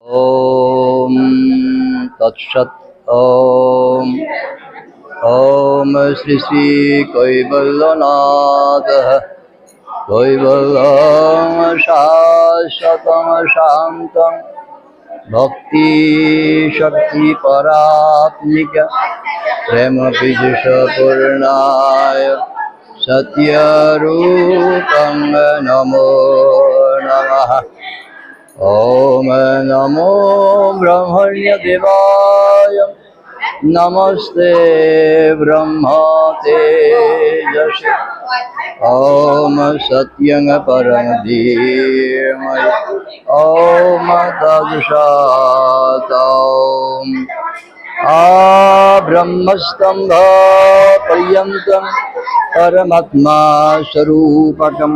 ॐ तत्सत्। ॐ श्री श्री कैवल्यनाथः कैवल्यं शाश्वतं शान्तं भक्ति शक्ति परात्मिक प्रेम पूर्णाय सत्यरूपं नमो नमः। ॐ नमो ब्रह्मण्यदेवाय नमस्ते ब्रह्म तेजसे। ॐ सत्यं परं धीमहि। ॐ तत्सत्। ब्रह्मस्तंभ पर्यन्तं परमात्मा स्वरूपकं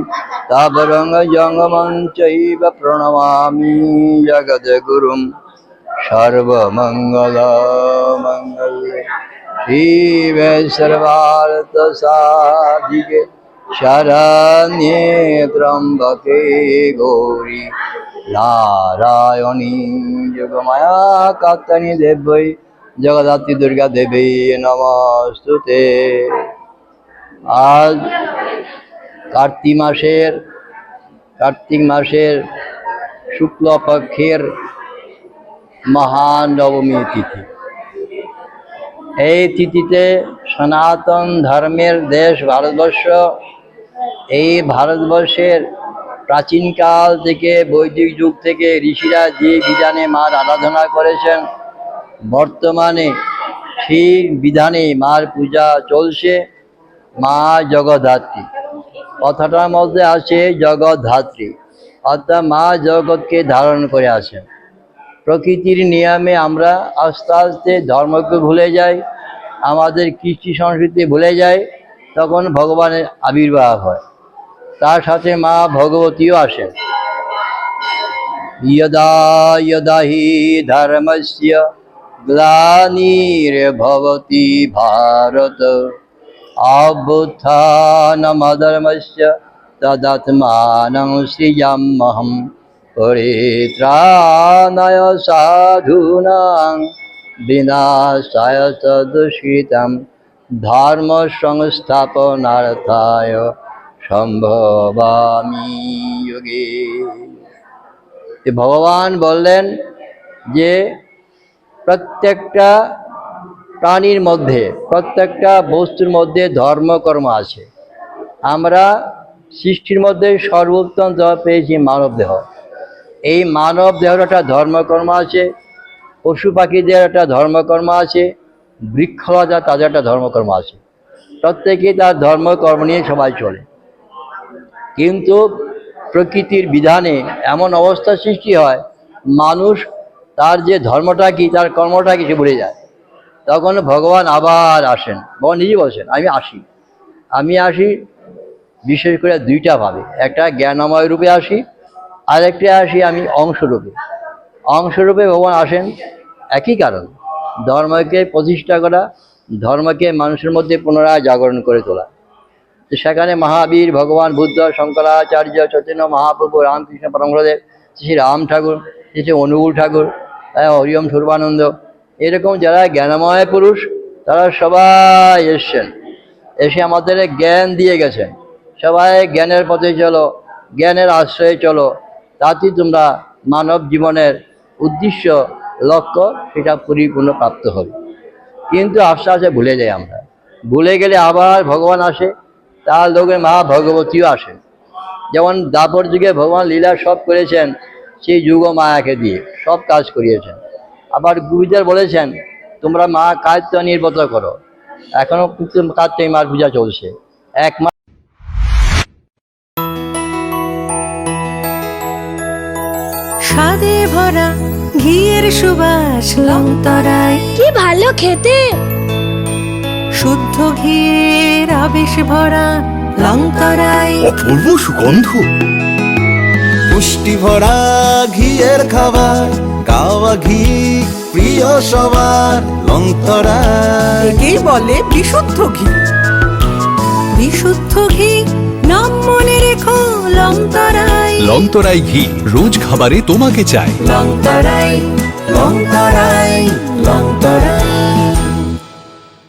तावरं जंगमं चैव प्रणमामि जगद्गुरुं सर्वमंगलमंगल्ये शिवे सर्वार्थसाधिके शरण्ये त्र्यंबके गौरी नारायणी योगमाया कात्यायनी देवी जगद्धात्री दुर्गा देवी नमस्तुते। आज कार्तिक मासेर शुक्ल पक्षेर महानवमी तिथि। এই তিথিতে সনাতন ধর্মের দেশ ভারতবর্ষ, এই ভারতবর্ষের প্রাচীনকাল থেকে বৈদিক যুগ থেকে ঋষিরা যে বিধানে মার আরাধনা করেছেন, বর্তমানে সেই বিধানে মার পূজা চলছে। মা জগদ্ধাত্রী, কথাটার মধ্যে আছে জগদ্ধাত্রী, অর্থাৎ মা জগৎকে ধারণ করে আছেন। প্রকৃতির নিয়মে আমরা আস্তে আস্তে ধর্মকে ভুলে যাই, আমাদের কৃষ্টি সংস্কৃতি ভুলে যাই, তখন ভগবানের আবির্ভাব হয়। তার সাথে মা ভগবতীও আসেন। यदा यदा हि धर्मस्य ग्लानिर्भवति भारत अभ्युत्थानमधर्मस्य तदात्मानं सृजाम्यहं परित्राणाय साधूनां विनाशाय तदुषितं धर्म संस्थापनार्थाय সম্ভবামি যোগে। ভগবান বললেন যে প্রত্যেকটা প্রাণীর মধ্যে, প্রত্যেকটা বস্তুর মধ্যে ধর্মকর্ম আছে। আমরা সৃষ্টির মধ্যে সর্বোত্তম দেহ পেয়েছি মানব দেহ। এই মানব দেহের একটা ধর্মকর্ম আছে, পশু পাখিদের একটা ধর্মকর্ম আছে, বৃক্ষলতা তাদের একটা ধর্মকর্ম আছে। প্রত্যেকে তার ধর্মকর্ম নিয়ে সবাই চলে। কিন্তু প্রকৃতির বিধানে এমন অবস্থা সৃষ্টি হয়, মানুষ তার যে ধর্মটা কি, তার কর্মটা কি সে ভুলে যায়। তখন ভগবান আবার আসেন। ভগবান নিজে বলছেন আমি আসি বিশেষ করে দুইটা ভাবে। একটা জ্ঞানময় রূপে আসি, আর একটা আসি আমি অংশরূপে ভগবান আসেন। একই কারণ, ধর্মকে প্রতিষ্ঠা করা, ধর্মকে মানুষের মধ্যে পুনরায় জাগরণ করে তোলা। সেখানে মহাবীর, ভগবান বুদ্ধ, শঙ্করাচার্য, চৈতন্য মহাপ্রভু, রামকৃষ্ণ পরমহংসদেব, শ্রী রাম ঠাকুর, শ্রী অনুকূল ঠাকুর, হরিওম সর্বানন্দ, এরকম যারা জ্ঞানময় পুরুষ, তারা সবাই এসে আমাদের জ্ঞান দিয়ে গেছেন। সবাই জ্ঞানের পথে চলো, জ্ঞানের আশ্রয়ে চলো, তাতেই তোমরা মানব জীবনের উদ্দেশ্য লক্ষ্য সেটা পরিপূর্ণ প্রাপ্ত হবে। কিন্তু আস্তে আস্তে ভুলে যাই আমরা। ভুলে গেলে আবার ভগবান আসে, তার লোকে মা ভগবতীও আসেন। যেমন দাপর যুগে ভগবান লীলা সব করেছেন, সেই যুগ মায়াকে দিয়ে সব কাজ করিয়েছেন। আবার গুরুদের বলেছেন তোমরা মা কাত্যায়নীর ব্রত করো। এখনো কিন্তু কাত্যায়নী মার পূজা চলছে। এক মাস স্বাদে ভরা ঘিয়ের সুবাস লংতরায়, কি ভালো খেতে। শুদ্ধ ঘিয়ের আবেশ ভরা লংতরায়, অপূর্ব সুগন্ধ, পুষ্টি ভরা ঘিয়ের খাবার, গাওয়া ঘি প্রিয় সবার লংতরায়। একেই বলে বিশুদ্ধ ঘি। বিশুদ্ধ ঘি নাম মনে রেখো লংতরায়। লংতরাই ঘি রোজ খাবারে তোমাকে চাই। লংতরাই